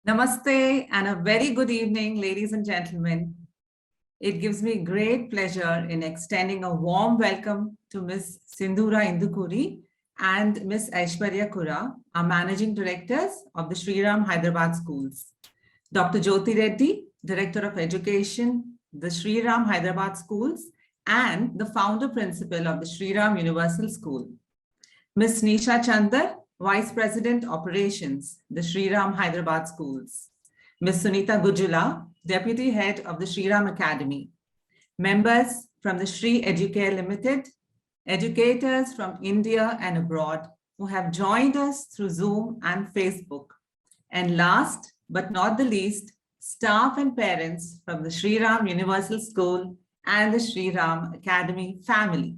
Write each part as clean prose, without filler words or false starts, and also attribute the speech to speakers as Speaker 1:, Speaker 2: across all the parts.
Speaker 1: Namaste and a very good evening, ladies and gentlemen. It gives me great pleasure in extending a warm welcome to Ms. Sindhura Indukuri and Ms. Aishwarya Kura, our Managing Directors of the Shri Ram Hyderabad Schools. Dr. Jyoti Reddy, Director of Education, the Shri Ram Hyderabad Schools, and the Founder Principal of the Shri Ram Universal School. Ms. Nisha Chandar, Vice President Operations, the Shri Ram Hyderabad Schools. Ms. Sunita Gujula, Deputy Head of the Shri Ram Academy. Members from the Shri Educare Limited, educators from India and abroad who have joined us through Zoom and Facebook. And last but not the least, staff and parents from the Shri Ram Universal School and the Shri Ram Academy family.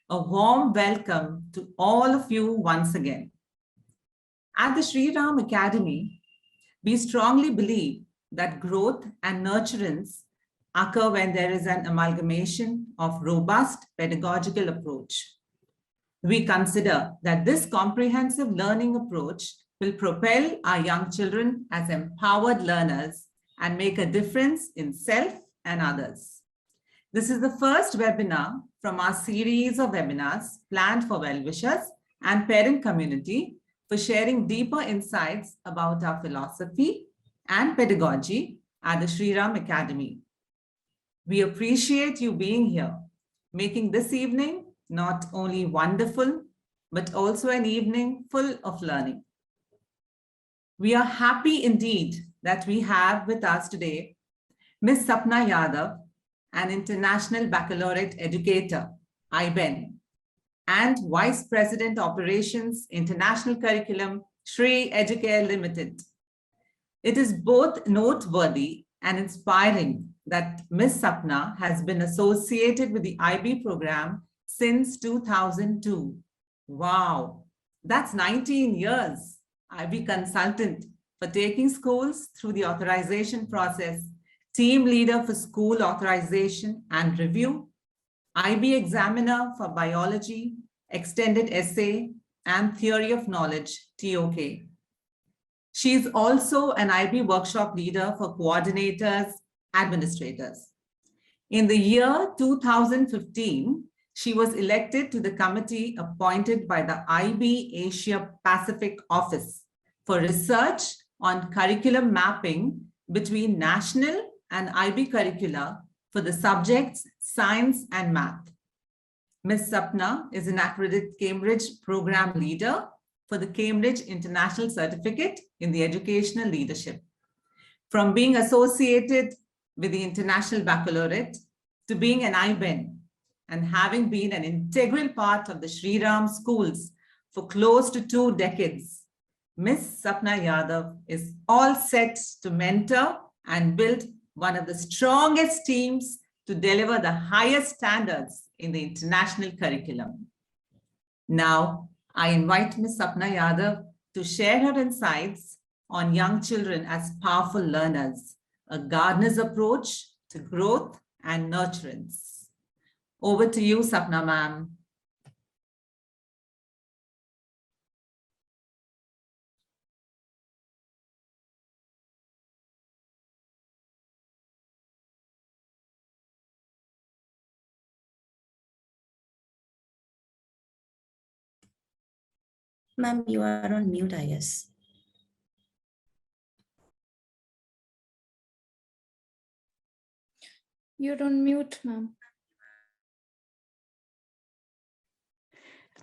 Speaker 1: A warm welcome to all of you once again. At the Shri Ram Academy, we strongly believe that growth and nurturance occur when there is an amalgamation of robust pedagogical approach. We consider that this comprehensive learning approach will propel our young children as empowered learners and make a difference in self and others. This is the first webinar from our series of webinars planned for well-wishers and parent community for sharing deeper insights about our philosophy and pedagogy at the Shri Ram Academy. We appreciate you being here, making this evening not only wonderful, but also an evening full of learning. We are happy indeed that we have with us today Ms. Sapna Yadav, an International Baccalaureate Educator, IBEN, and Vice President Operations, International Curriculum, Shri Educare Limited. It is both noteworthy and inspiring that Ms. Sapna has been associated with the IB program since 2002. Wow, that's 19 years. IB consultant for taking schools through the authorization process, team leader for school authorization and review, IB examiner for biology, extended essay, and theory of knowledge, TOK. She is also an IB workshop leader for coordinators, administrators. In the year 2015, she was elected to the committee appointed by the IB Asia Pacific Office for research on curriculum mapping between national and IB curricula for the subjects science and math. Ms. Sapna is an accredited Cambridge program leader for the Cambridge International Certificate in the Educational Leadership. From being associated with the International Baccalaureate to being an IBEN and having been an integral part of the Shri Ram schools for close to 2 decades, Ms. Sapna Yadav is all set to mentor and build one of the strongest teams to deliver the highest standards in the international curriculum. Now, I invite Ms. Sapna Yadav to share her insights on young children as powerful learners, a gardener's approach to growth and nurturance. Over to you, Sapna ma'am.
Speaker 2: Ma'am, you are on mute, I guess.
Speaker 3: You're on mute, ma'am.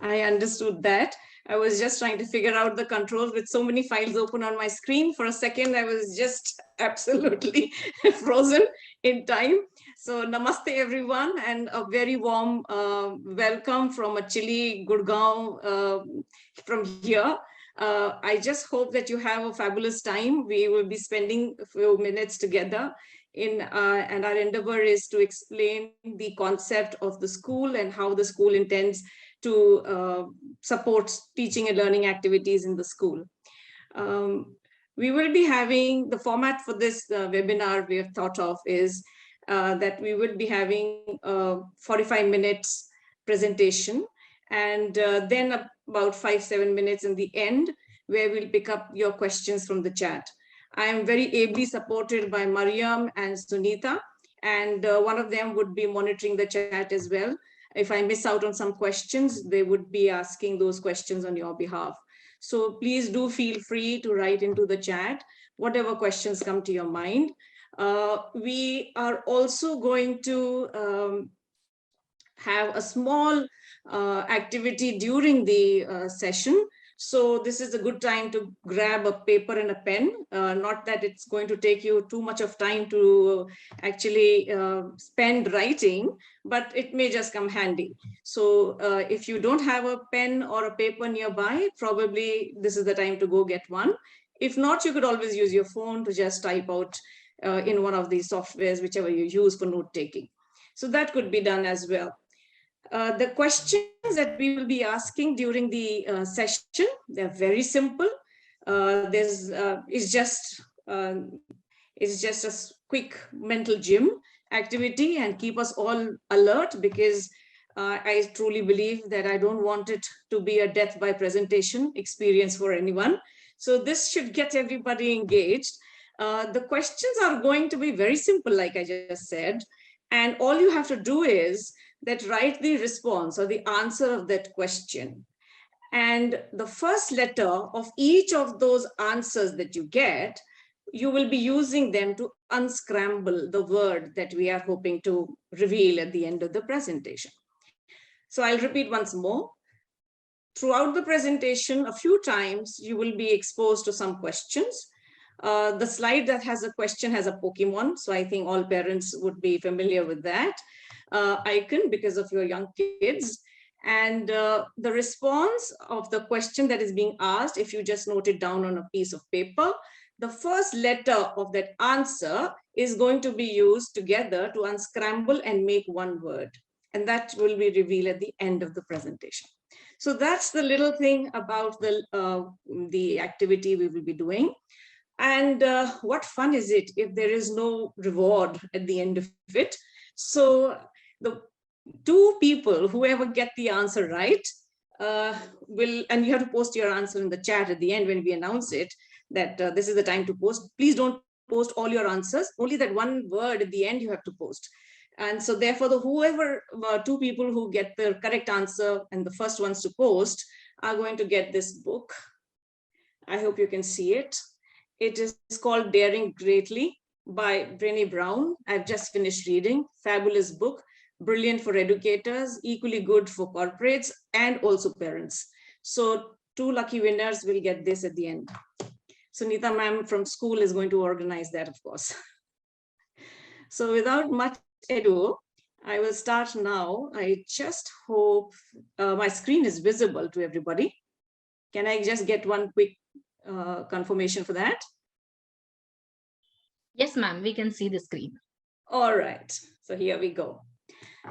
Speaker 3: I understood that. I was just trying to figure out the controls with so many files open on my screen. For a second, I was just absolutely frozen in time. So namaste, everyone, and a very warm welcome from a chilly Gurgaon from here. I just hope that you have a fabulous time. We will be spending a few minutes together and our endeavor is to explain the concept of the school and how the school intends to support teaching and learning activities in the school. We will be having the format for this webinar we have thought of is that we will be having a 45 minutes presentation and then about 5-7 minutes in the end where we'll pick up your questions from the chat. I am very ably supported by Mariam and Sunita, and one of them would be monitoring the chat as well. If I miss out on some questions, they would be asking those questions on your behalf. So please do feel free to write into the chat whatever questions come to your mind. We are also going to have a small activity during the session. So this is a good time to grab a paper and a pen. Not that it's going to take you too much of time to actually spend writing, but it may just come handy. So if you don't have a pen or a paper nearby, probably this is the time to go get one. If not, you could always use your phone to just type out in one of these softwares, whichever you use for note taking. So that could be done as well. The questions that we will be asking during the session, they're very simple. It's just a quick mental gym activity and keep us all alert, because I truly believe that I don't want it to be a death by presentation experience for anyone. So this should get everybody engaged. The questions are going to be very simple, like I just said. And all you have to do is that write the response or the answer of that question. And the first letter of each of those answers that you get, you will be using them to unscramble the word that we are hoping to reveal at the end of the presentation. So I'll repeat once more. Throughout the presentation, a few times, you will be exposed to some questions. The slide that has a question has a Pokemon. So I think all parents would be familiar with that icon because of your young kids. And the response of the question that is being asked, if you just note it down on a piece of paper, the first letter of that answer is going to be used together to unscramble and make one word. And that will be revealed at the end of the presentation. So that's the little thing about the activity we will be doing. And what fun is it if there is no reward at the end of it? So the two people, whoever get the answer right, and you have to post your answer in the chat at the end when we announce it, that this is the time to post. Please don't post all your answers. Only that one word at the end you have to post. And so therefore, whoever two people who get the correct answer and the first ones to post are going to get this book. I hope you can see it. It is called Daring Greatly by Brené Brown. I've just finished reading. Fabulous book, brilliant for educators, equally good for corporates and also parents. So 2 lucky winners will get this at the end. Sunita ma'am from school is going to organize that, of course. So without much ado, I will start now. I just hope my screen is visible to everybody. Can I just get one quick confirmation for that?
Speaker 4: Yes, ma'am, we can see the screen.
Speaker 3: All right, so here we go.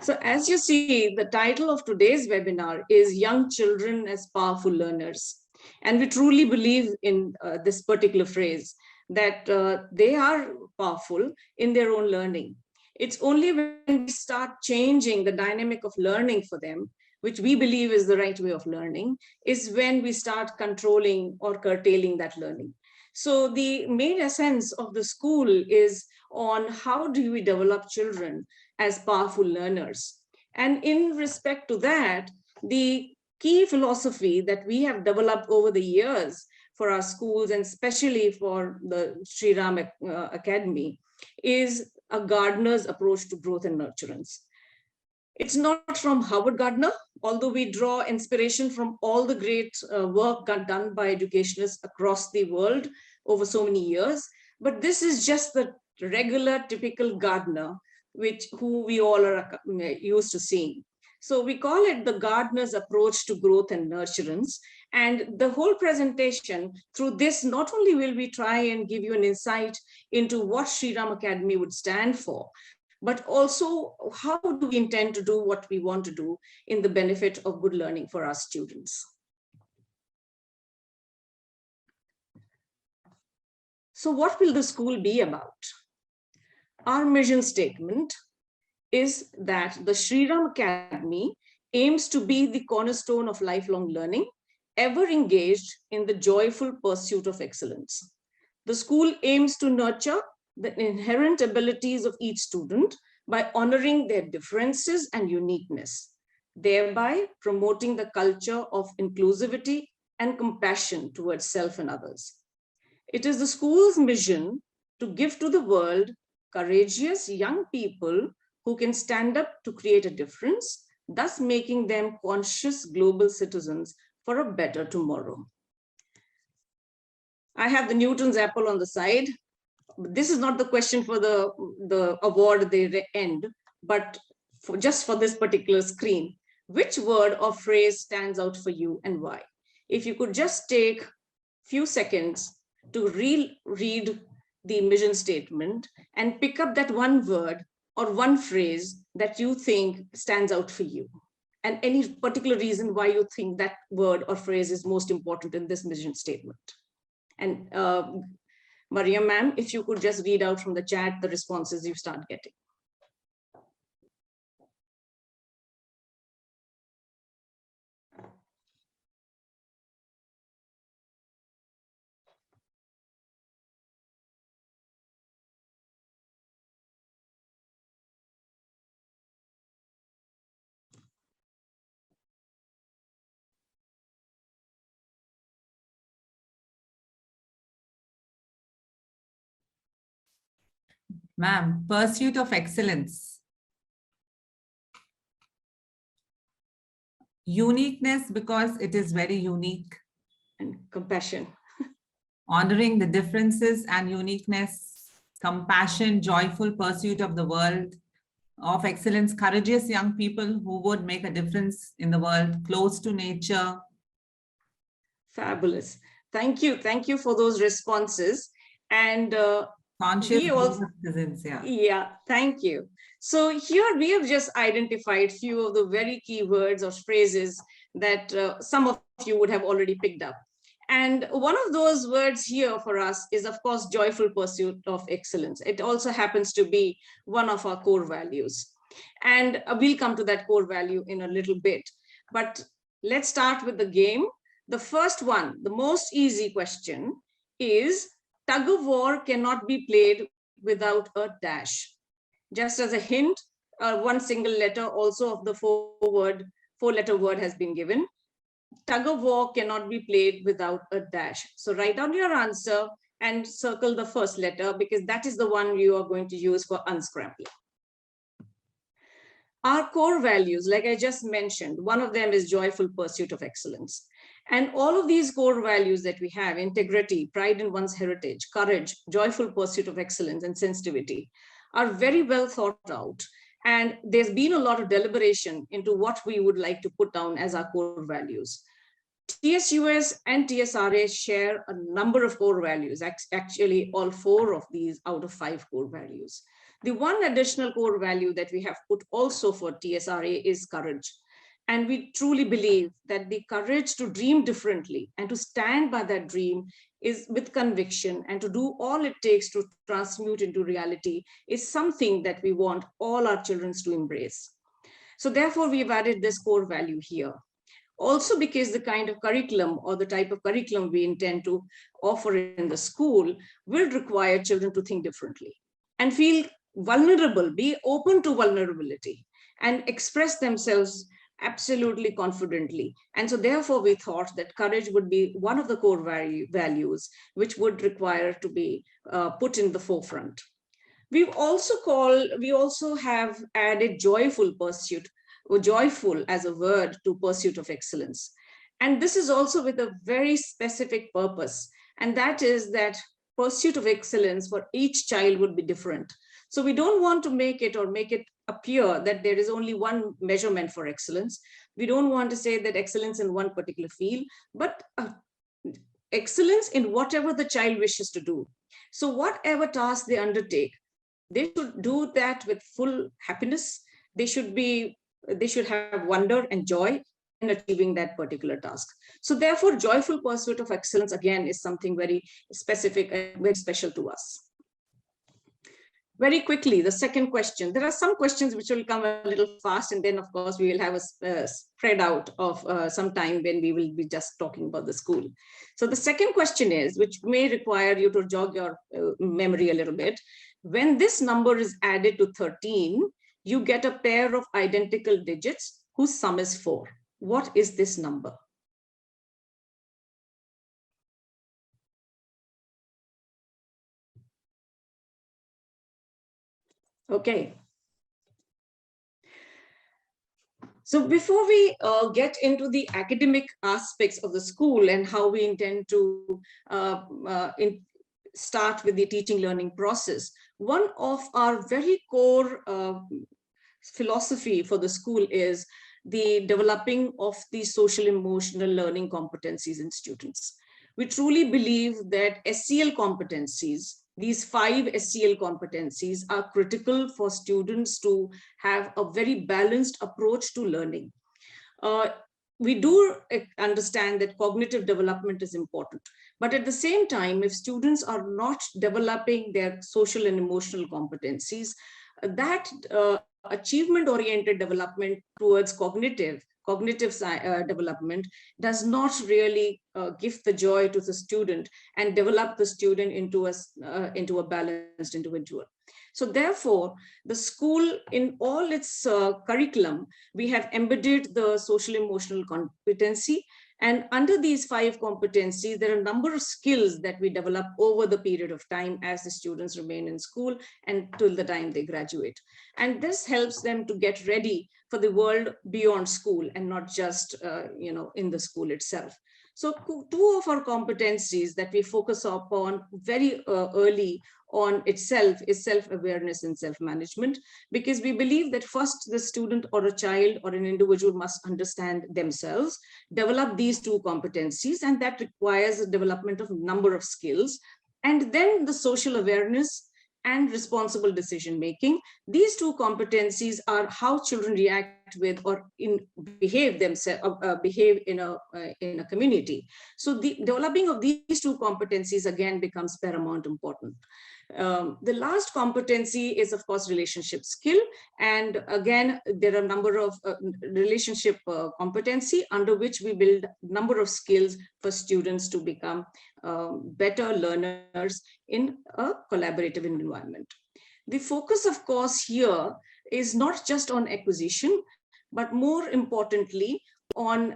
Speaker 3: So as you see, the title of today's webinar is Young Children as Powerful Learners. And we truly believe in this particular phrase, that they are powerful in their own learning. It's only when we start changing the dynamic of learning for them, which we believe is the right way of learning, is when we start controlling or curtailing that learning. So the main essence of the school is on how do we develop children as powerful learners. And in respect to that, the key philosophy that we have developed over the years for our schools, and especially for the Shri Ram Academy, is a gardener's approach to growth and nurturance. It's not from Howard Gardner, although we draw inspiration from all the great work done by educationists across the world over so many years. But this is just the regular, typical gardener, who we all are used to seeing. So we call it the gardener's approach to growth and nurturance. And the whole presentation through this, not only will we try and give you an insight into what Shri Ram Academy would stand for, but also how do we intend to do what we want to do in the benefit of good learning for our students. So what will the school be about? Our mission statement is that the Shri Ram Academy aims to be the cornerstone of lifelong learning, ever engaged in the joyful pursuit of excellence. The school aims to nurture the inherent abilities of each student by honoring their differences and uniqueness, thereby promoting the culture of inclusivity and compassion towards self and others. It is the school's mission to give to the world courageous young people who can stand up to create a difference, thus making them conscious global citizens for a better tomorrow. I have the Newton's apple on the side. This is not the question for the award at the end, but just for this particular screen. Which word or phrase stands out for you and why? If you could just take a few seconds to read the mission statement and pick up that one word or one phrase that you think stands out for you, and any particular reason why you think that word or phrase is most important in this mission statement. And Maria ma'am, if you could just read out from the chat the responses you start getting.
Speaker 1: Ma'am, pursuit of excellence. Uniqueness because it is very unique.
Speaker 3: And compassion.
Speaker 1: Honoring the differences and uniqueness. Compassion, joyful pursuit of the world. Of excellence, courageous young people who would make a difference in the world. Close to nature.
Speaker 3: Fabulous. Thank you. Thank you for those responses. And
Speaker 1: Conscious
Speaker 3: we also,
Speaker 1: citizens, yeah.
Speaker 3: yeah, thank you. So here we have just identified few of the very key words or phrases that some of you would have already picked up. And one of those words here for us is, of course, joyful pursuit of excellence. It also happens to be one of our core values. And we'll come to that core value in a little bit. But let's start with the game. The first one, the most easy question is, tug of war cannot be played without a dash. Just as a hint, one single letter also of the four-letter word has been given. Tug of war cannot be played without a dash. So write down your answer and circle the first letter because that is the one you are going to use for unscrambling. Our core values, like I just mentioned, one of them is joyful pursuit of excellence. And all of these core values that we have, integrity, pride in one's heritage, courage, joyful pursuit of excellence, and sensitivity, are very well thought out. And there's been a lot of deliberation into what we would like to put down as our core values. TSUS and TSRA share a number of core values, actually all 4 of these out of 5 core values. The one additional core value that we have put also for TSRA is courage. And we truly believe that the courage to dream differently and to stand by that dream is with conviction and to do all it takes to transmute into reality is something that we want all our children to embrace. So therefore, we've added this core value here. Also because the kind of curriculum or the type of curriculum we intend to offer in the school will require children to think differently and feel vulnerable, be open to vulnerability and express themselves absolutely confidently. And so therefore we thought that courage would be one of the core values which would require to be put in the forefront. We also have added joyful pursuit, or joyful as a word to pursuit of excellence. And this is also with a very specific purpose. And that is that pursuit of excellence for each child would be different. So we don't want to make it appear that there is only one measurement for excellence. We don't want to say that excellence in one particular field, but excellence in whatever the child wishes to do. So whatever task they undertake, they should do that with full happiness. They should have wonder and joy in achieving that particular task. So therefore, joyful pursuit of excellence, again, is something very specific and very special to us. Very quickly, the second question. There are some questions which will come a little fast, and then of course we will have a spread out of some time when we will be just talking about the school. So the second question is, which may require you to jog your memory a little bit. When this number is added to 13, you get a pair of identical digits whose sum is 4. What is this number? Okay. So before we get into the academic aspects of the school and how we intend to start with the teaching learning process, one of our very core philosophy for the school is the developing of the social emotional learning competencies in students. We truly believe that SEL competencies, these 5 SEL competencies, are critical for students to have a very balanced approach to learning. We do understand that cognitive development is important, but at the same time, if students are not developing their social and emotional competencies, that achievement-oriented development towards cognitive development does not really give the joy to the student and develop the student into a balanced individual. So therefore, the school, in all its curriculum, we have embedded the social emotional competency. And under these 5 competencies, there are a number of skills that we develop over the period of time as the students remain in school and till the time they graduate. And this helps them to get ready for the world beyond school and not just in the school itself. So 2 of our competencies that we focus upon very early on itself is self-awareness and self-management, because we believe that first the student or a child or an individual must understand themselves, develop these 2 competencies, and that requires the development of a number of skills. And then the social awareness and responsible decision making. These 2 competencies are how children react with or behave themselves, behave in a community. So the developing of these 2 competencies again becomes paramount important. The last competency is, of course, relationship skill. And again, there are a number of relationship competency under which we build a number of skills for students to become better learners in a collaborative environment. The focus, of course, here is not just on acquisition, but more importantly, on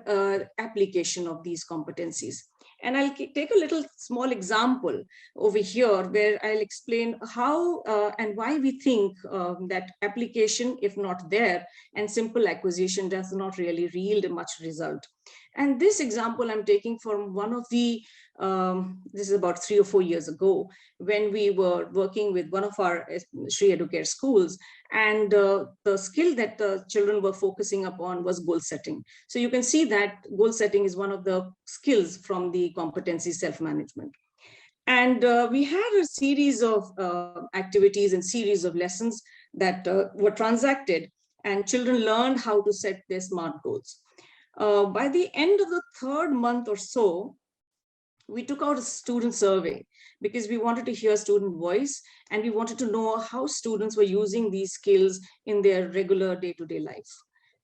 Speaker 3: application of these competencies. And I'll take a little small example over here where I'll explain how and why we think that application, if not there, and simple acquisition does not really yield much result. And this example I'm taking from one of the, this is about 3 or 4 years ago, when we were working with one of our Shri Educare schools, and the skill that the children were focusing upon was goal setting. So you can see that goal setting is one of the skills from the competency self-management. And we had a series of activities and series of lessons that were transacted, and children learned how to set their SMART goals. By the end of the 3rd month or so, we took out a student survey because we wanted to hear student voice, and we wanted to know how students were using these skills in their regular day-to-day life.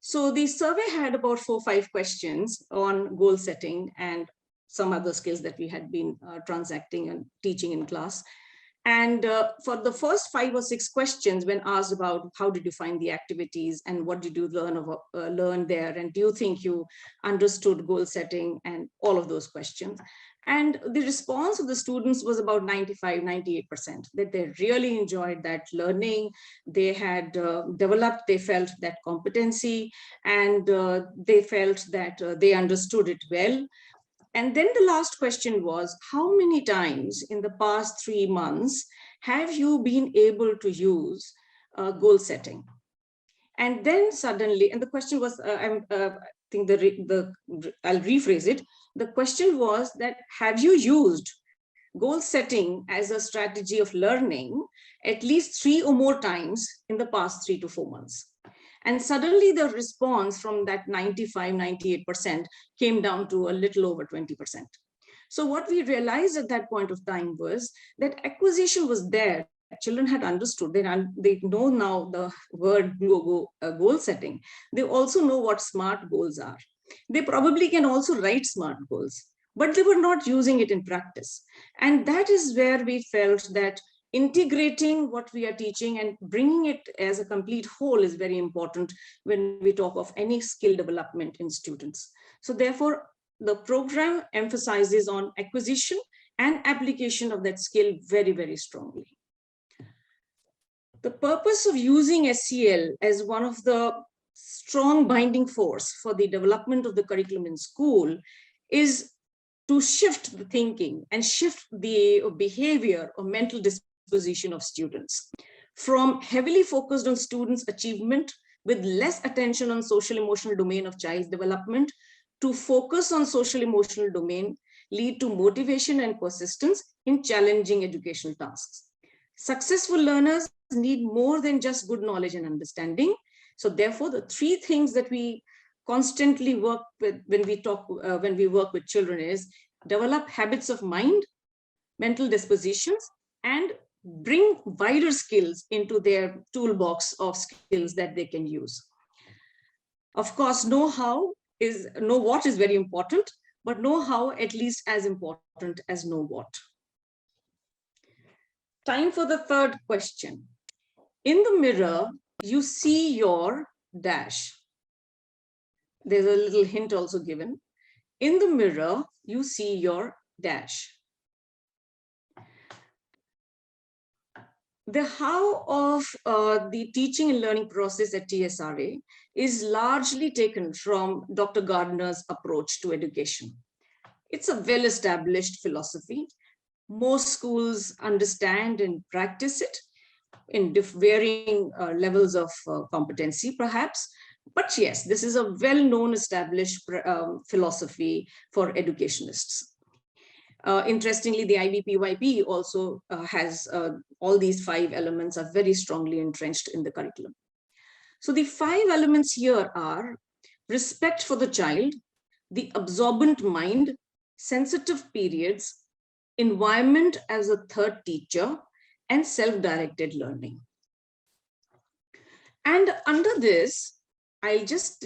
Speaker 3: So the survey had about 4 or 5 questions on goal setting and some other skills that we had been transacting and teaching in class. And for the first 5 or 6 questions, when asked about how did you find the activities and what did you learn there, and do you think you understood goal setting, and all of those questions. And the response of the students was about 95–98%, that they really enjoyed that learning. They had developed, they felt that competency, and they felt that they understood it well. And then the last question was, how many times in the past 3 months have you been able to use goal setting? And then suddenly, and the question was, I think I'll rephrase it. The question was that, have you used goal setting as a strategy of learning at least 3 or more times in the past 3 to 4 months? And suddenly the response from that 95–98% came down to a little over 20%. So what we realized at that point of time was that acquisition was there, children had understood, they know now the word goal setting. They also know what SMART goals are. They probably can also write SMART goals, but they were not using it in practice. And that is where we felt that integrating what we are teaching and bringing it as a complete whole is very important when we talk of any skill development in students. So therefore, the program emphasizes on acquisition and application of that skill very, very strongly. The purpose of using SEL as one of the strong binding force for the development of the curriculum in school is to shift the thinking and shift the behavior or mental disposition of students from heavily focused on students' achievement with less attention on social emotional domain of child's development to focus on social emotional domain, lead to motivation and persistence in challenging educational tasks. Successful learners need more than just good knowledge and understanding. So therefore, the three things that we constantly work with when we work with children is develop habits of mind, mental dispositions, and bring wider skills into their toolbox of skills that they can use. Of course, know what is very important, but know how at least as important as know what. Time for the third question. In the mirror, you see your dash. There's a little hint also given. In the mirror, you see your dash. The how of the teaching and learning process at TSRA is largely taken from Dr. Gardner's approach to education. It's a well-established philosophy. Most schools understand and practice it in varying levels of competency, perhaps. But yes, this is a well-known established philosophy for educationists. Interestingly, the IBPYP also has all these 5 elements are very strongly entrenched in the curriculum. So the 5 elements here are respect for the child, the absorbent mind, sensitive periods, environment as a third teacher, and self-directed learning. And under this, I'll just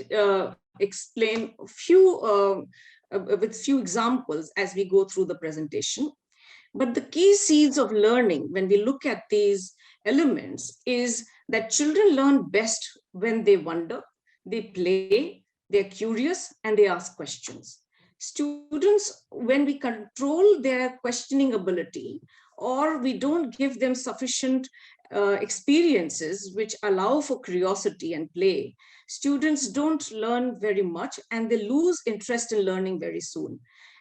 Speaker 3: explain a few with few examples as we go through the presentation. But the key seeds of learning, when we look at these elements, is that children learn best when they wonder, they play, they're curious, and they ask questions. Students, when we control their questioning ability, or we don't give them sufficient experiences which allow for curiosity and play, students don't learn very much and they lose interest in learning very soon.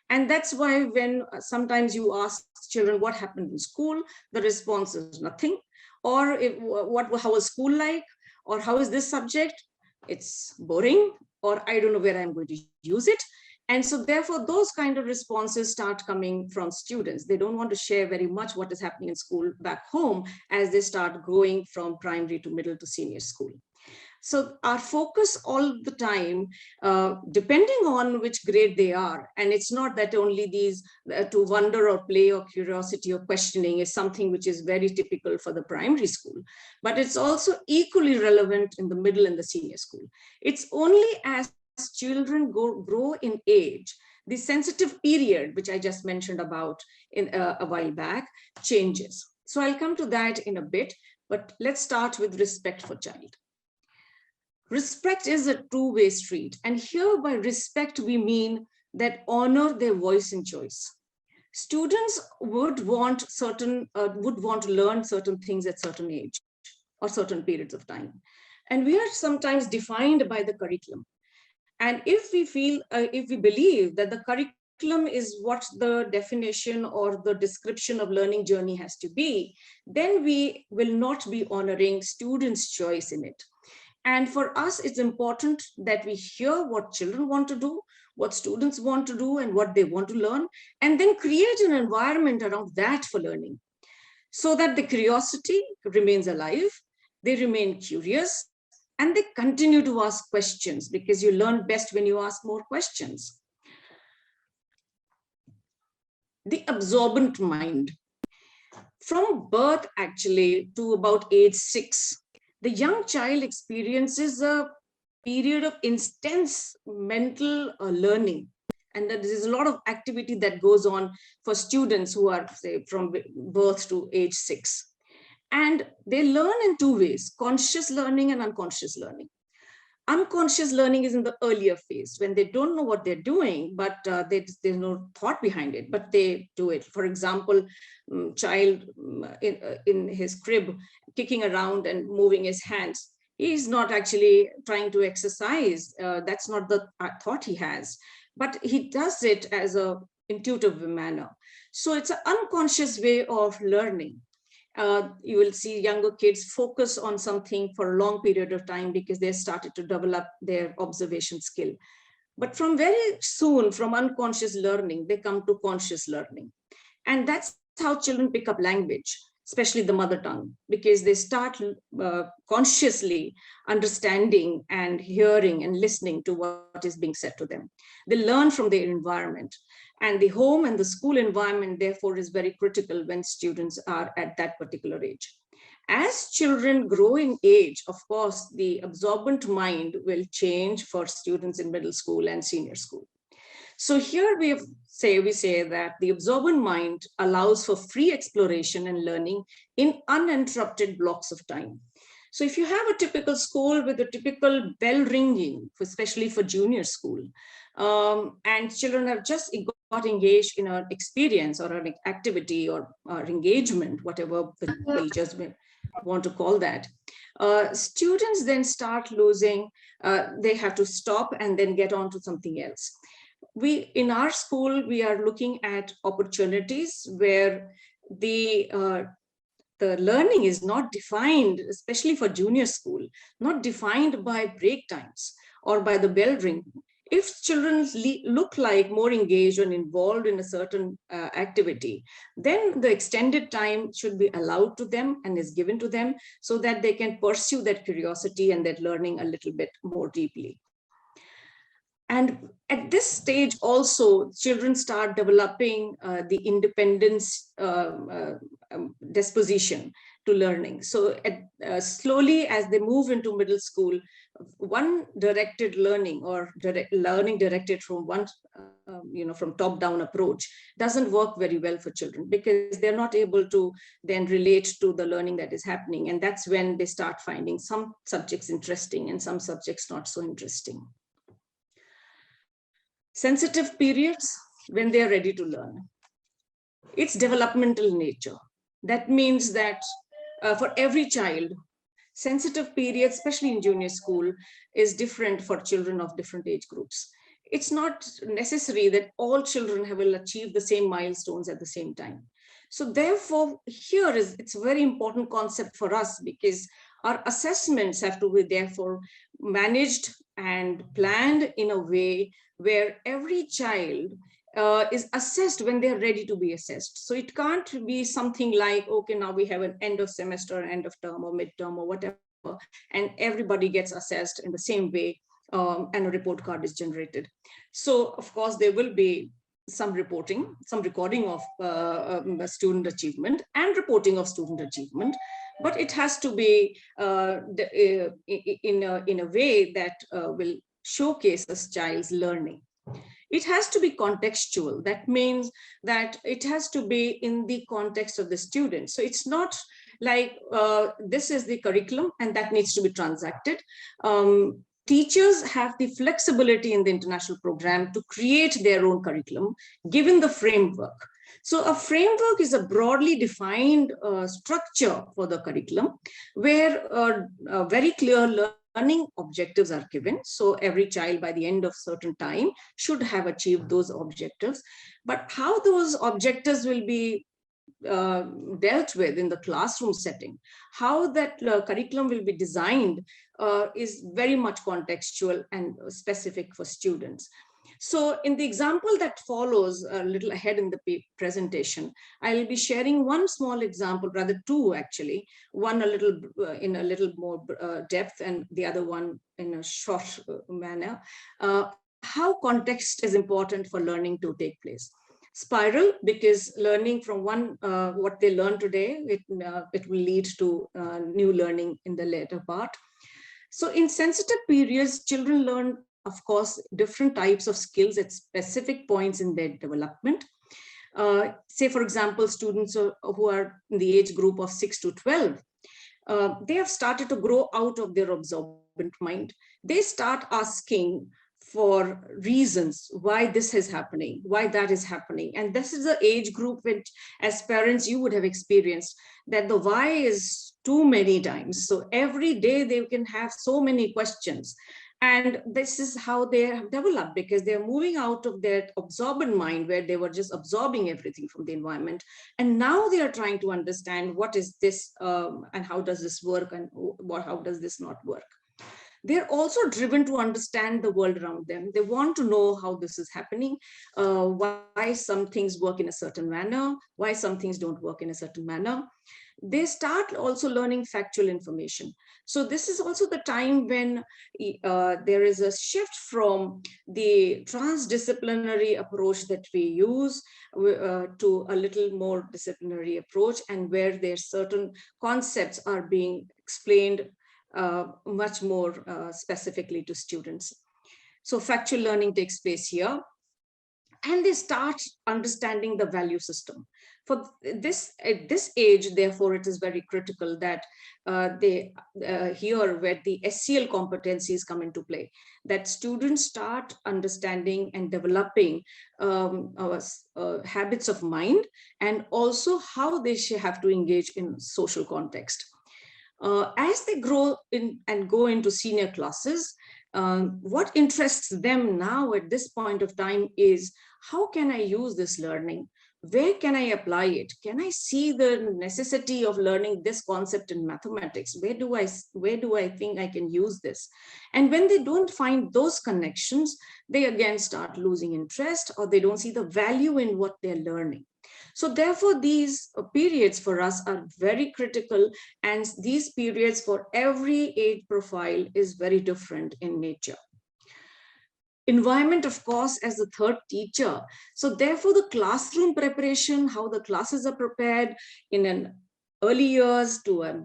Speaker 3: And that's why when sometimes you ask children what happened in school, the response is nothing. Or how was school like? Or how is this subject? It's boring. Or I don't know where I'm going to use it. And so therefore, those kind of responses start coming from students. They don't want to share very much what is happening in school back home as they start growing from primary to middle to senior school. So our focus all the time, depending on which grade they are, and it's not that only these to wonder or play or curiosity or questioning is something which is very typical for the primary school, but it's also equally relevant in the middle and the senior school. It's only as children grow in age, the sensitive period, which I just mentioned about in a while back, changes. So I'll come to that in a bit, but let's start with respect for child. Respect is a two-way street. And here by respect, we mean that honor their voice and choice. Students would want to learn certain things at certain age or certain periods of time. And we are sometimes defined by the curriculum. And if we believe that the curriculum is what the definition or the description of learning journey has to be, then we will not be honoring students' choice in it. And for us, it's important that we hear what children want to do, what students want to do, and what they want to learn, and then create an environment around that for learning so that the curiosity remains alive, they remain curious, and they continue to ask questions, because you learn best when you ask more questions. The absorbent mind. From birth actually to about age 6, the young child experiences a period of intense mental learning. And that there is a lot of activity that goes on for students who are, say, from birth to age 6. And they learn in two ways: conscious learning and unconscious learning. Unconscious learning is in the earlier phase when they don't know what they're doing, but there's no thought behind it, but they do it. For example, child in his crib kicking around and moving his hands. He's not actually trying to exercise. That's not the thought he has, but he does it as a intuitive manner. So it's an unconscious way of learning. You will see younger kids focus on something for a long period of time because they started to develop their observation skill. But from very soon, from unconscious learning, they come to conscious learning. And that's how children pick up language, especially the mother tongue, because they start consciously understanding and hearing and listening to what is being said to them. They learn from their environment. And the home and the school environment, therefore, is very critical when students are at that particular age. As children grow in age, of course, the absorbent mind will change for students in middle school and senior school. So here we say that the absorbent mind allows for free exploration and learning in uninterrupted blocks of time. So if you have a typical school with a typical bell ringing, especially for junior school, and children have just got engaged in an experience or an activity or engagement, whatever we'll just want to call that, students then start losing, they have to stop and then get on to something else. In our school, we are looking at opportunities where the learning is not defined, especially for junior school, not defined by break times or by the bell ring. If children look like more engaged and involved in a certain activity, then the extended time should be allowed to them and is given to them so that they can pursue that curiosity and that learning a little bit more deeply. And at this stage also, children start developing the independence disposition to learning. So slowly as they move into middle school, one directed learning or learning directed from one, from top-down approach doesn't work very well for children because they're not able to then relate to the learning that is happening. And that's when they start finding some subjects interesting and some subjects not so interesting. Sensitive periods, when they're ready to learn. It's developmental nature. That means that for every child, sensitive period, especially in junior school, is different for children of different age groups. It's not necessary that all children will achieve the same milestones at the same time. So therefore, it's a very important concept for us because our assessments have to be therefore managed and planned in a way where every child is assessed when they're ready to be assessed. So it can't be something like, okay, now we have an end of semester, end of term or midterm or whatever, and everybody gets assessed in the same way and a report card is generated. So of course, there will be some reporting, some recording of student achievement and reporting of student achievement, but it has to be in a way that will showcase this child's learning. It has to be contextual. That means that it has to be in the context of the student. So it's not like this is the curriculum and that needs to be transacted. Teachers have the flexibility in the international program to create their own curriculum, given the framework. So a framework is a broadly defined structure for the curriculum where very clear learning objectives are given. So every child by the end of certain time should have achieved those objectives. But how those objectives will be dealt with in the classroom setting, how that curriculum will be designed is very much contextual and specific for students. So in the example that follows a little ahead in the presentation, I will be sharing one small example, rather two actually, one in a little more depth and the other one in a short manner, how context is important for learning to take place. Spiral, because learning from what they learn today, it will lead to new learning in the later part. So in sensitive periods, children learn, of course, different types of skills at specific points in their development. Say, for example, students who are in the age group of 6 to 12, they have started to grow out of their absorbent mind. They start asking for reasons why this is happening, why that is happening. And this is the age group which, as parents, you would have experienced that the why is too many times. So every day they can have so many questions. And this is how they have developed, because they're moving out of their absorbent mind where they were just absorbing everything from the environment. And now they are trying to understand what is this and how does this work and how does this not work. They're also driven to understand the world around them. They want to know how this is happening, why some things work in a certain manner, why some things don't work in a certain manner. They start also learning factual information. So this is also the time when there is a shift from the transdisciplinary approach that we use to a little more disciplinary approach, and where there's certain concepts are being explained much more specifically to students. So factual learning takes place here. And they start understanding the value system. For this, at this age, therefore, it is very critical that they here where the SCL competencies come into play, that students start understanding and developing habits of mind, and also how they have to engage in social context. As they grow in and go into senior classes, what interests them now at this point of time is, how can I use this learning? Where can I apply it? Can I see the necessity of learning this concept in mathematics? Where do I think I can use this? And when they don't find those connections, they again start losing interest, or they don't see the value in what they're learning. So therefore, these periods for us are very critical, and these periods for every age profile is very different in nature. Environment, of course, as the third teacher. So therefore, the classroom preparation, how the classes are prepared in an early years to a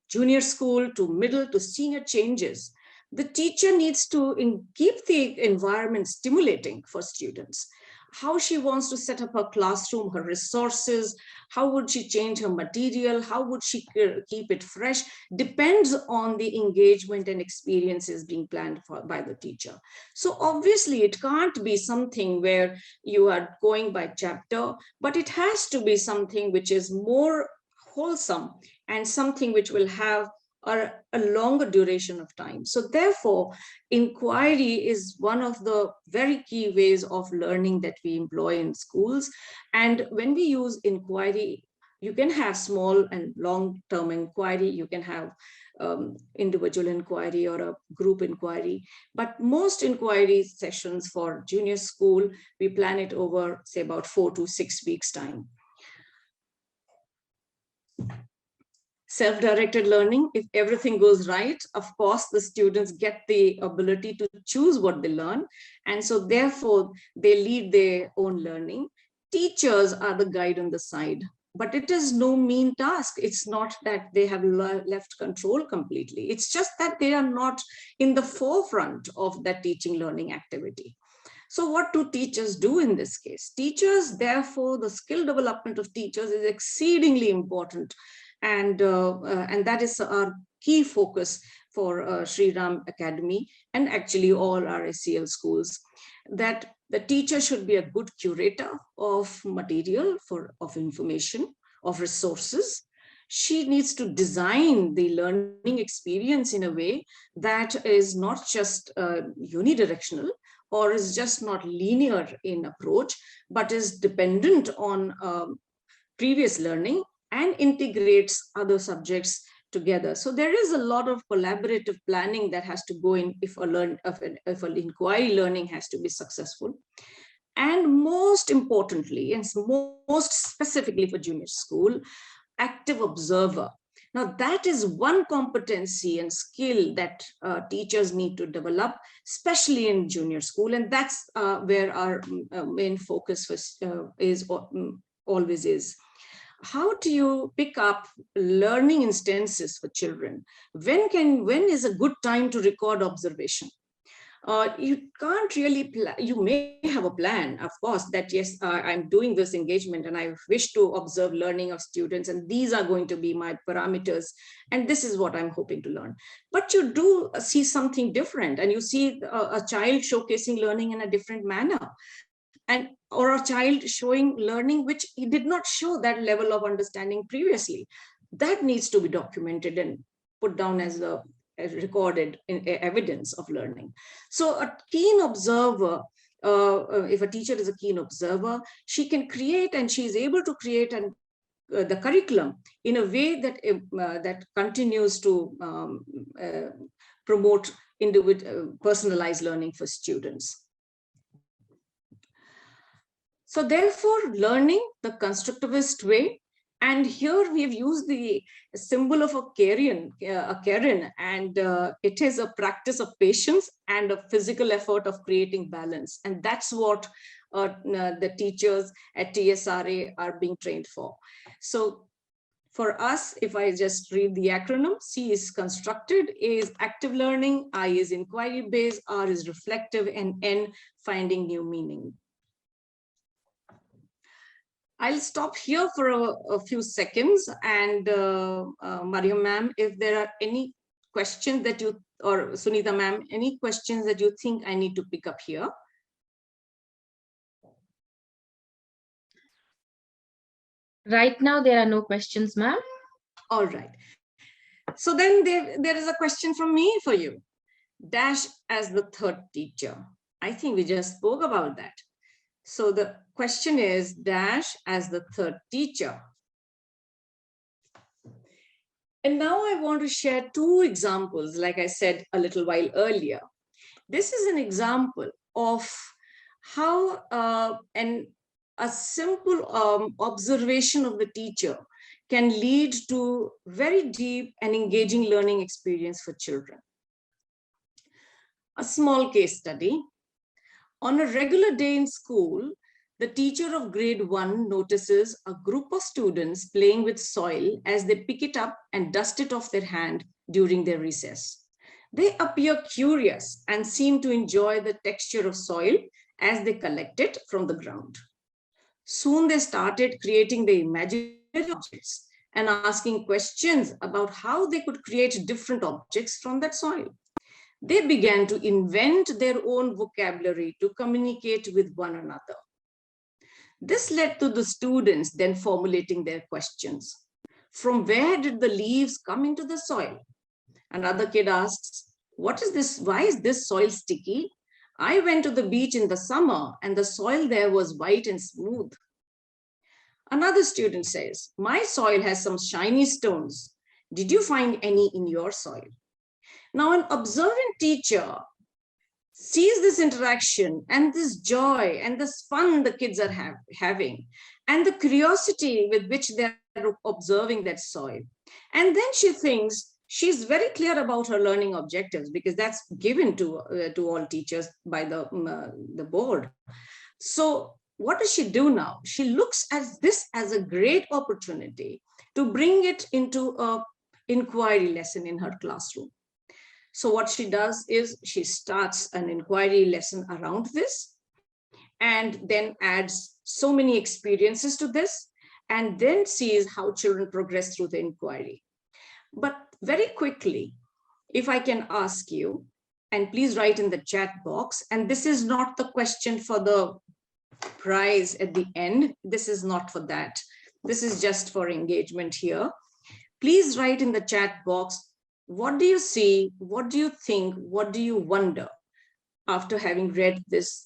Speaker 3: junior school to middle to senior changes. The teacher needs to keep the environment stimulating for students. How she wants to set up her classroom, her resources, how would she change her material, how would she keep it fresh, depends on the engagement and experiences being planned for by the teacher. So obviously it can't be something where you are going by chapter, but it has to be something which is more wholesome and something which will have a longer duration of time. So therefore, inquiry is one of the very key ways of learning that we employ in schools. And when we use inquiry, you can have small and long-term inquiry, you can have individual inquiry or a group inquiry, but most inquiry sessions for junior school, we plan it over, say, about 4 to 6 weeks time. Self-directed learning, if everything goes right, of course, the students get the ability to choose what they learn. And so therefore, they lead their own learning. Teachers are the guide on the side, but it is no mean task. It's not that they have left control completely. It's just that they are not in the forefront of that teaching learning activity. So what do teachers do in this case? Teachers, therefore, the skill development of teachers is exceedingly important. And that is our key focus for Shri Ram Academy and actually all our SCL schools, that the teacher should be a good curator of material, of information, of resources. She needs to design the learning experience in a way that is not just unidirectional or is just not linear in approach, but is dependent on previous learning and integrates other subjects together. So there is a lot of collaborative planning that has to go in if an inquiry learning has to be successful. And most importantly, and most specifically for junior school, active observer. Now, that is one competency and skill that teachers need to develop, especially in junior school. And that's where our main focus always is. How do you pick up learning instances for children? When is a good time to record observation? You can't really you may have a plan, of course, that yes, I'm doing this engagement and I wish to observe learning of students, and these are going to be my parameters, and this is what I'm hoping to learn. But you do see something different, and you see a child showcasing learning in a different manner, or a child showing learning which he did not show that level of understanding previously. That needs to be documented and put down as recorded evidence of learning. So a keen observer, if a teacher is a keen observer, she can create, and she is able to create the curriculum in a way that that continues to promote personalized learning for students. So therefore, learning the constructivist way, and here we have used the symbol of a Karen, and it is a practice of patience and a physical effort of creating balance. And that's what the teachers at TSRA are being trained for. So for us, if I just read the acronym, C is constructed, A is active learning, I is inquiry-based, R is reflective, and N finding new meaning. I'll stop here for a few seconds, and Mariam ma'am, if there are any questions that you, or Sunita ma'am, any questions that you think I need to pick up here?
Speaker 4: Right now, there are no questions, ma'am.
Speaker 3: All right. So then there is a question from me for you. Dash as the third teacher. I think we just spoke about that. So the question is dash as the third teacher. And now I want to share two examples, like I said a little while earlier. This is an example of how a simple observation of the teacher can lead to very deep and engaging learning experience for children. A small case study. On a regular day in school, the teacher of grade 1 notices a group of students playing with soil as they pick it up and dust it off their hand during their recess. They appear curious and seem to enjoy the texture of soil as they collect it from the ground. Soon they started creating the imaginary objects and asking questions about how they could create different objects from that soil. They began to invent their own vocabulary to communicate with one another. This led to the students then formulating their questions. From where did the leaves come into the soil? Another kid asks, what is this? Why is this soil sticky? I went to the beach in the summer and the soil there was white and smooth. Another student says, my soil has some shiny stones. Did you find any in your soil? Now, an observant teacher sees this interaction and this joy and this fun the kids are having, and the curiosity with which they're observing that soil. And then she thinks she's very clear about her learning objectives, because that's given to all teachers by the board. So what does she do now? She looks at this as a great opportunity to bring it into an inquiry lesson in her classroom. So what she does is she starts an inquiry lesson around this, and then adds so many experiences to this, and then sees how children progress through the inquiry. But very quickly, if I can ask you, and please write in the chat box, and this is not the question for the prize at the end. This is not for that. This is just for engagement here. Please write in the chat box, what do you see? What do you think? What do you wonder after having read this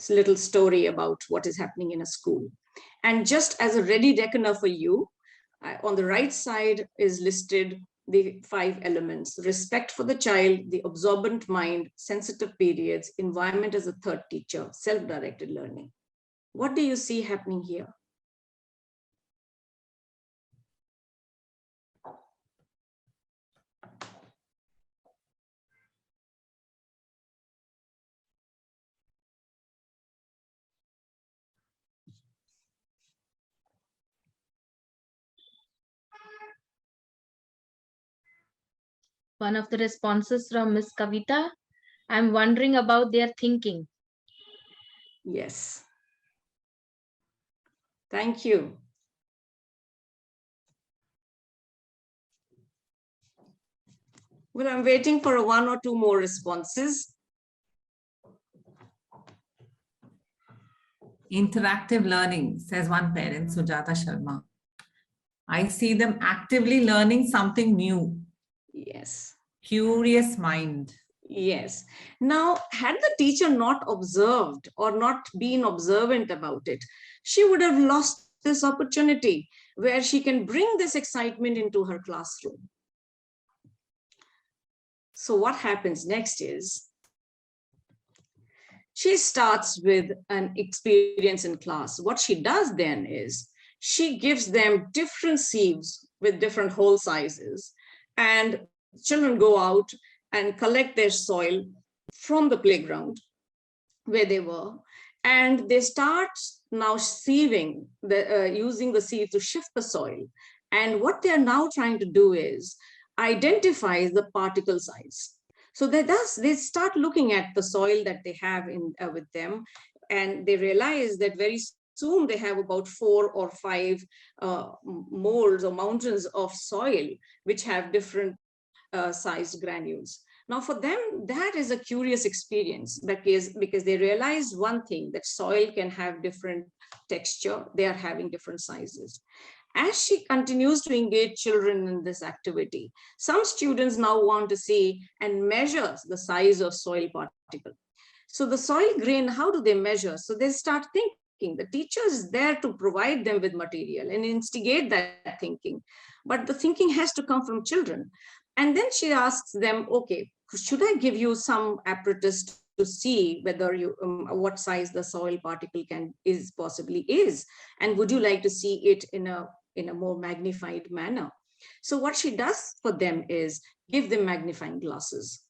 Speaker 3: little story about what is happening in a school? And just as a ready reckoner for you, on the right side is listed the 5 elements: respect for the child, the absorbent mind, sensitive periods, environment as a third teacher, self-directed learning. What do you see happening here?
Speaker 4: One of the responses from Miss Kavita, I'm wondering about their thinking.
Speaker 3: Yes. Thank you. Well, I'm waiting for one or two more responses.
Speaker 1: Interactive learning, says one parent, Sujata Sharma. I see them actively learning something new.
Speaker 3: Yes.
Speaker 1: Curious mind.
Speaker 3: Yes. Now, had the teacher not observed or not been observant about it, she would have lost this opportunity where she can bring this excitement into her classroom. So what happens next is she starts with an experience in class. What she does then is she gives them different sieves with different hole sizes, and children go out and collect their soil from the playground where they were, and they start now sieving, using the sieve to shift the soil. And what they're now trying to do is identify the particle size. So they start looking at the soil that they have with them, and they realize that very soon they have about 4 or 5 molds or mountains of soil which have different sized granules. Now for them, that is a curious experience because they realize one thing, that soil can have different texture, they are having different sizes. As she continues to engage children in this activity, some students now want to see and measure the size of soil particle. So the soil grain, how do they measure? So they start thinking. The teacher is there to provide them with material and instigate that thinking. But the thinking has to come from children. And then she asks them, okay, should I give you some apparatus to see whether you what size the soil particle possibly is, and would you like to see it in a more magnified manner? So what she does for them is give them magnifying glasses,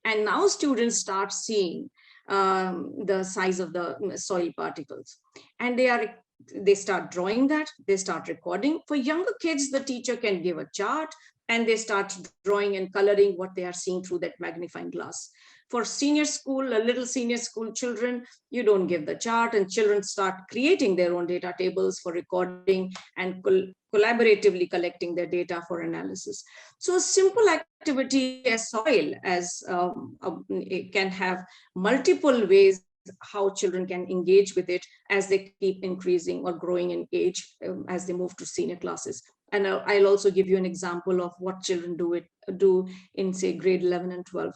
Speaker 3: and now students start seeing the size of the soil particles, and they start drawing that, they start recording. For younger kids, the teacher can give a chart and they start drawing and coloring what they are seeing through that magnifying glass. For senior school, little senior school children, you don't give the chart, and children start creating their own data tables for recording and collaboratively collecting their data for analysis. So a simple activity as soil, it can have multiple ways how children can engage with it as they keep increasing or growing in age as they move to senior classes. And I'll also give you an example of what children do in, say, grade 11 and 12.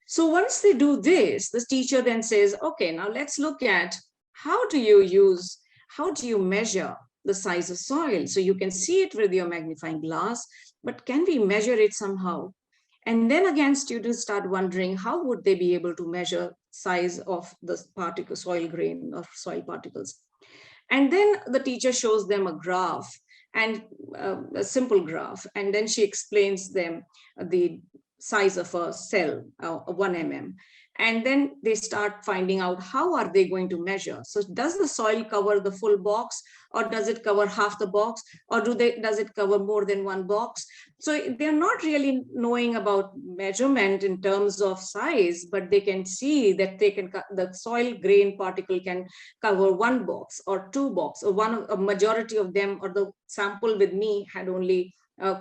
Speaker 3: So once they do this, the teacher then says, okay, now let's look at how do you measure the size of soil? So you can see it with your magnifying glass, but can we measure it somehow? And then again, students start wondering, how would they be able to measure size of the soil grain or soil particles? And then the teacher shows them a graph, and a simple graph, and then she explains them the size of a cell, 1 mm. And then they start finding out how are they going to measure. So does the soil cover the full box, or does it cover half the box, or does it cover more than one box? So they're not really knowing about measurement in terms of size, but they can see that the soil grain particle can cover 1 box or 2 box, or a majority of them, or the sample with me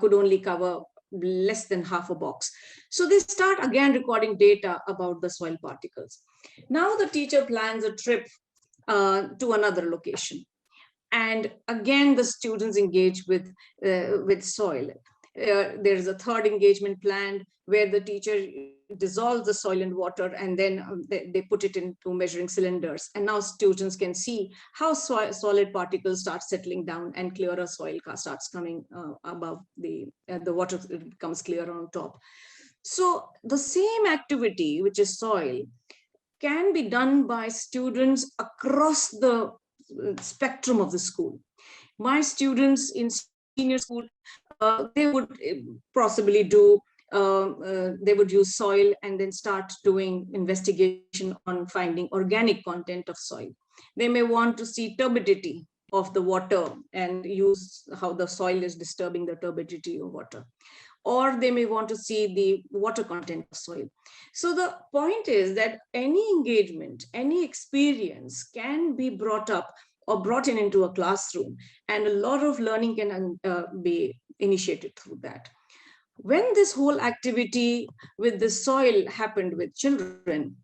Speaker 3: could only cover less than half a box. So they start again recording data about the soil particles. Now the teacher plans a trip to another location. And again, the students engage with soil. There's a third engagement planned where the teacher dissolves the soil in water, and then they put it into measuring cylinders. And now students can see how solid particles start settling down, and clearer soil starts coming above the water becomes clear on top. So the same activity, which is soil, can be done by students across the spectrum of the school. My students in senior school, they would possibly they would use soil and then start doing investigation on finding organic content of soil. They may want to see turbidity of the water and use how the soil is disturbing the turbidity of water. or they may want to see the water content of soil. So the point is that any engagement, any experience can be brought up or brought in into a classroom, and a lot of learning can be initiated through that. When this whole activity with the soil happened with children,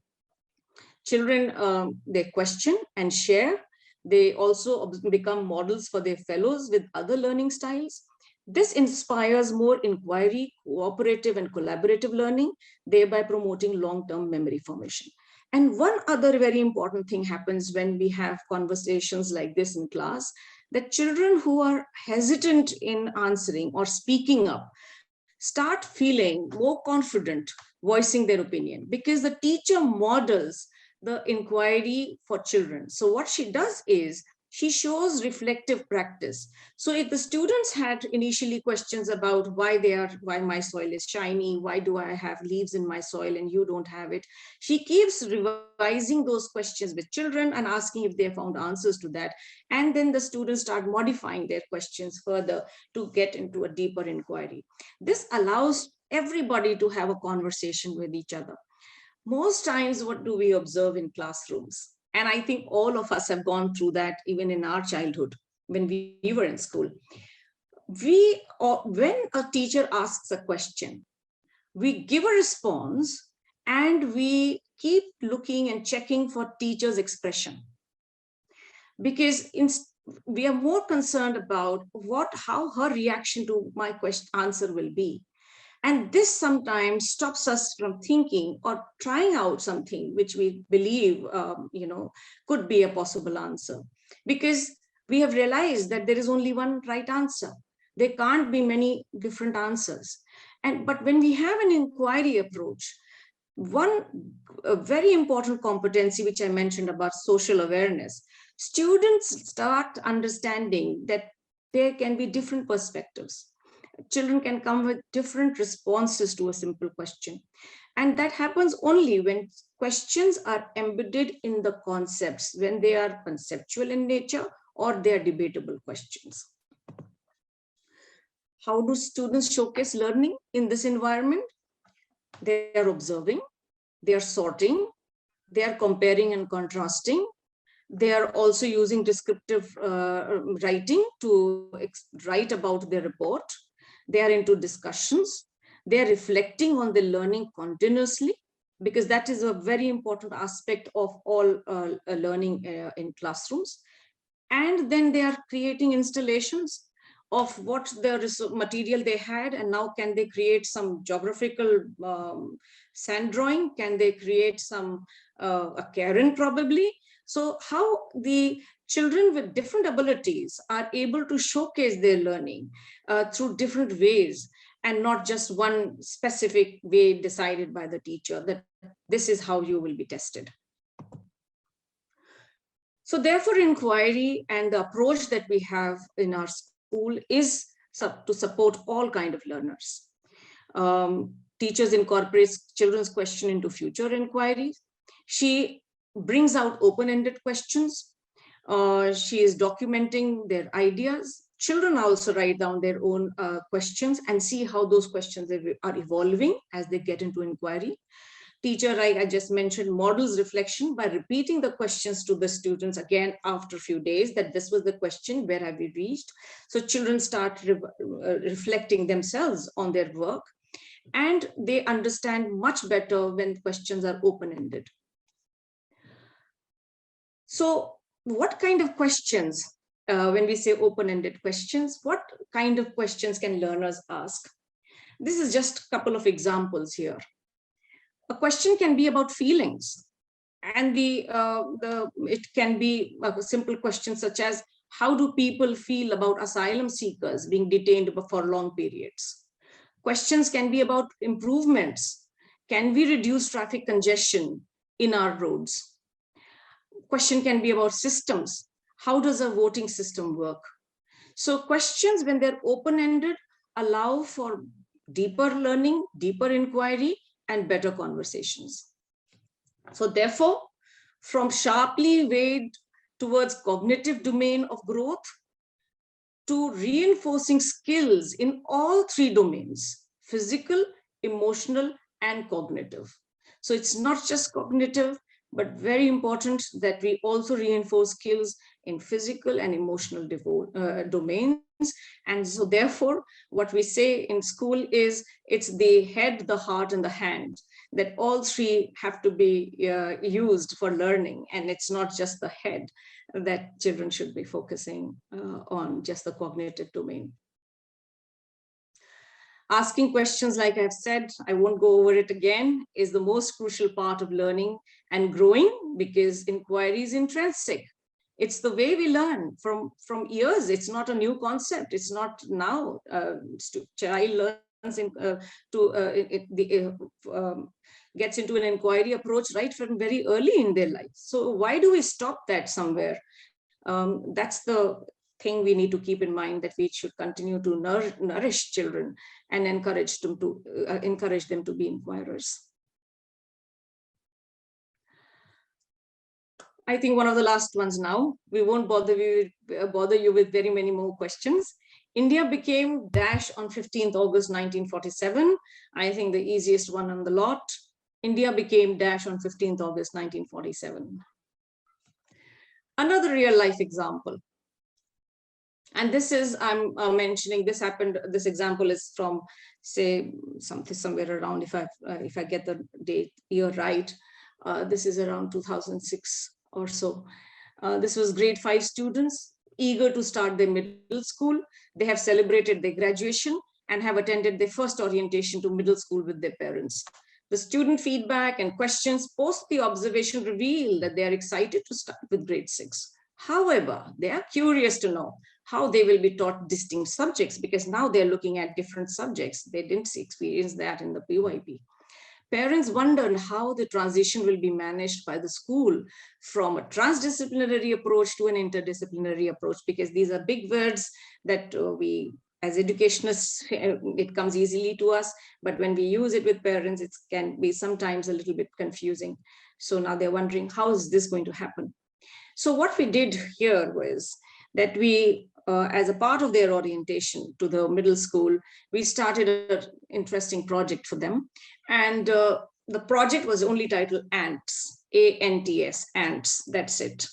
Speaker 3: they question and share. They also become models for their fellows with other learning styles. This inspires more inquiry, cooperative and collaborative learning, thereby promoting long-term memory formation. And one other very important thing happens when we have conversations like this in class, that children who are hesitant in answering or speaking up start feeling more confident voicing their opinion, because the teacher models the inquiry for children. So what she does is she shows reflective practice. So if the students had initially questions about why my soil is shiny, why do I have leaves in my soil and you don't have it, she keeps revising those questions with children and asking if they found answers to that. And then the students start modifying their questions further to get into a deeper inquiry. This allows everybody to have a conversation with each other. Most times, what do we observe in classrooms? And I think all of us have gone through that even in our childhood when we were in school. When a teacher asks a question, we give a response and we keep looking and checking for teacher's expression. Because we are more concerned about how her reaction to my answer will be. And this sometimes stops us from thinking or trying out something which we believe, could be a possible answer. Because we have realized that there is only one right answer. There can't be many different answers. But when we have an inquiry approach, a very important competency, which I mentioned about social awareness, students start understanding that there can be different perspectives. Children can come with different responses to a simple question. And that happens only when questions are embedded in the concepts, when they are conceptual in nature or they are debatable questions. How do students showcase learning in this environment? They are observing, they are sorting, they are comparing and contrasting. They are also using descriptive writing to write about their report. They are into discussions. They are reflecting on the learning continuously, because that is a very important aspect of all learning in classrooms. And then they are creating installations of what the material they had, and now can they create some geographical sand drawing? Can they create some a cairn probably? So how the children with different abilities are able to showcase their learning through different ways, and not just one specific way decided by the teacher that this is how you will be tested. So therefore, inquiry and the approach that we have in our school is to support all kinds of learners. Teachers incorporate children's question into future inquiries. She brings out open-ended questions. She is documenting their ideas. Children also write down their own questions and see how those questions are evolving as they get into inquiry. Teacher, like I just mentioned, models reflection by repeating the questions to the students again after a few days, that this was the question, where have we reached? So children start reflecting themselves on their work, and they understand much better when questions are open-ended. So what kind of questions, when we say open-ended questions, what kind of questions can learners ask? This is just a couple of examples here. A question can be about feelings, and it can be a simple question such as, how do people feel about asylum seekers being detained for long periods? Questions can be about improvements. Can we reduce traffic congestion in our roads? Question can be about systems. How does a voting system work? So questions, when they're open-ended, allow for deeper learning, deeper inquiry, and better conversations. So therefore, from sharply weighed towards cognitive domain of growth to reinforcing skills in all three domains, physical, emotional, and cognitive. So it's not just cognitive, but very important that we also reinforce skills in physical and emotional domains. And so therefore, what we say in school is it's the head, the heart, and the hand, that all three have to be used for learning. And it's not just the head that children should be focusing on, just the cognitive domain. Asking questions, like I've said, I won't go over it again, is the most crucial part of learning and growing, because inquiry is intrinsic. It's the way we learn from years. It's not a new concept. It's not now. Child learns gets into an inquiry approach right from very early in their life. So why do we stop that somewhere? That's the thing we need to keep in mind, that we should continue to nourish children and encourage them to be inquirers. I think one of the last ones now. We won't bother you with very many more questions. India became dash on 15th August 1947. I think the easiest one on the lot. India became dash on 15th August 1947. Another real life example. And this is, I'm mentioning, this example is from, say, somewhere around, if I get the year right, this is around 2006 or so. This was grade 5 students eager to start their middle school. They have celebrated their graduation and have attended their first orientation to middle school with their parents. The student feedback and questions post the observation reveal that they are excited to start with grade 6. However, they are curious to know how they will be taught distinct subjects, because now they're looking at different subjects. They didn't experience that in the PYP. Parents wondered how the transition will be managed by the school from a transdisciplinary approach to an interdisciplinary approach, because these are big words that we, as educationists, it comes easily to us, but when we use it with parents, it can be sometimes a little bit confusing. So now they're wondering, how is this going to happen? So what we did here was that we, as a part of their orientation to the middle school, we started an interesting project for them. And the project was only titled ANTS, A-N-T-S, ANTS, that's it.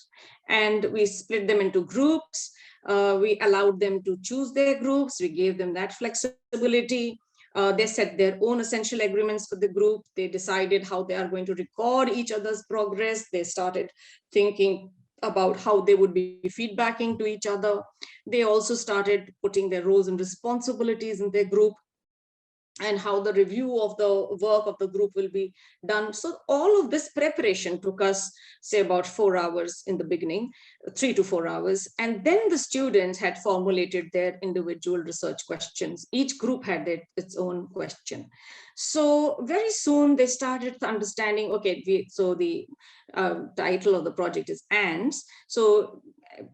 Speaker 3: And we split them into groups. We allowed them to choose their groups. We gave them that flexibility. They set their own essential agreements for the group. They decided how they are going to record each other's progress. They started thinking about how they would be feedbacking to each other. They also started putting their roles and responsibilities in their group, and how the review of the work of the group will be done. So all of this preparation took us, say, about 4 hours in the beginning, 3 to 4 hours. And then the students had formulated their individual research questions. Each group had its own question. So very soon they started understanding, okay, so the title of the project is ANTS. So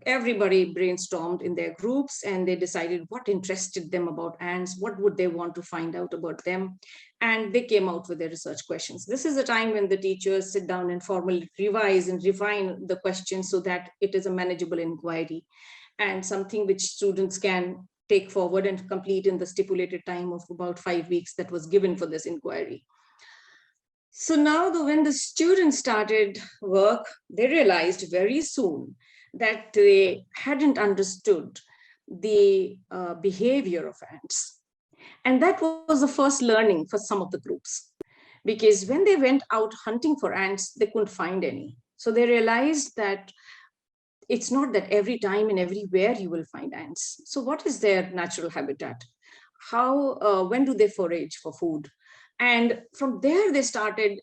Speaker 3: everybody brainstormed in their groups, and they decided what interested them about ants, what would they want to find out about them, and they came out with their research questions. This is a time when the teachers sit down and formally revise and refine the questions so that it is a manageable inquiry and something which students can take forward and complete in the stipulated time of about 5 weeks that was given for this inquiry. So now when the students started work, they realized very soon that they hadn't understood the behavior of ants. And that was the first learning for some of the groups, because when they went out hunting for ants, they couldn't find any. So they realized that it's not that every time and everywhere you will find ants. So what is their natural habitat? How, when do they forage for food? And from there, they started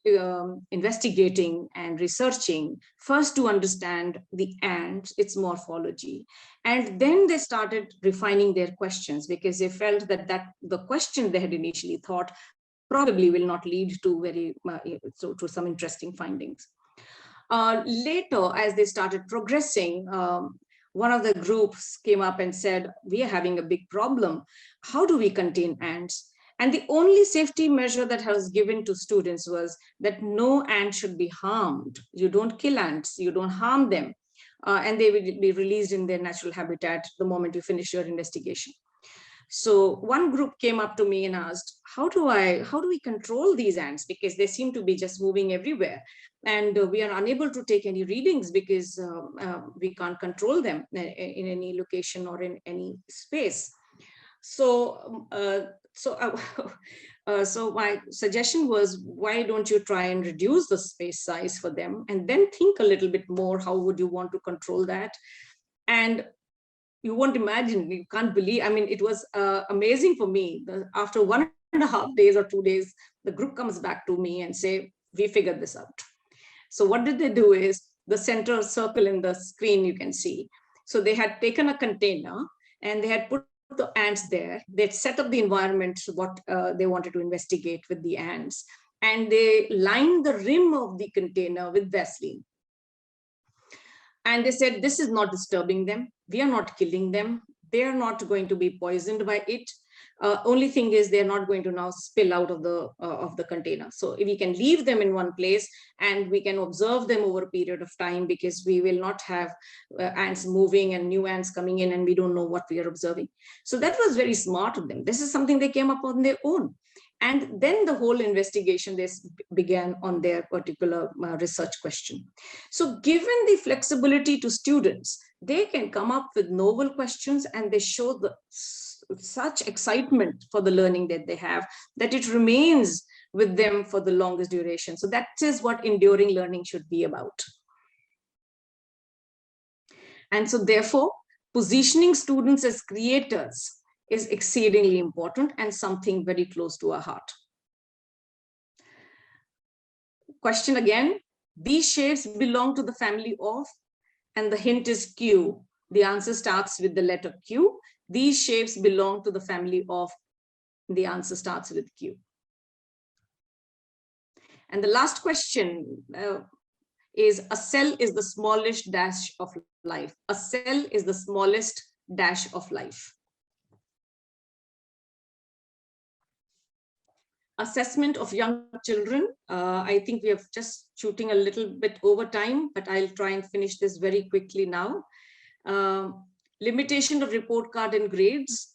Speaker 3: investigating and researching, first to understand the ant, its morphology. And then they started refining their questions, because they felt that the question they had initially thought probably will not lead to to some interesting findings. Later, as they started progressing, one of the groups came up and said, we are having a big problem. How do we contain ants? And the only safety measure that was given to students was that no ant should be harmed. You don't kill ants, you don't harm them. And they will be released in their natural habitat the moment you finish your investigation. So one group came up to me and asked, how do we control these ants? Because they seem to be just moving everywhere. And we are unable to take any readings because we can't control them in any location or in any space. So, so my suggestion was, why don't you try and reduce the space size for them and then think a little bit more, how would you want to control that? And you won't imagine, you can't believe, I mean, it was amazing for me. After 1.5 days or 2 days, the group comes back to me and say, we figured this out. So what did they do is, the center circle in the screen you can see. So they had taken a container and they had put the ants there. They'd set up the environment, what they wanted to investigate with the ants. And they lined the rim of the container with Vaseline. And they said, this is not disturbing them. We are not killing them. They are not going to be poisoned by it. Only thing is, they're not going to now spill out of the container. So we can leave them in one place and we can observe them over a period of time, because we will not have ants moving and new ants coming in and we don't know what we are observing. So that was very smart of them. This is something they came up on their own. And then the whole investigation began on their particular research question. So given the flexibility to students, they can come up with novel questions and they show such excitement for the learning that they have, that it remains with them for the longest duration. So that is what enduring learning should be about. And so therefore, positioning students as creators is exceedingly important and something very close to our heart. Question again, these shapes belong to the family of, and the hint is Q. The answer starts with the letter Q. These shapes belong to the family of, the answer starts with Q. And the last question is, a cell is the smallest dash of life. A cell is the smallest dash of life. Assessment of young children. I think we are just shooting a little bit over time, but I'll try and finish this very quickly now. Limitation of report card and grades.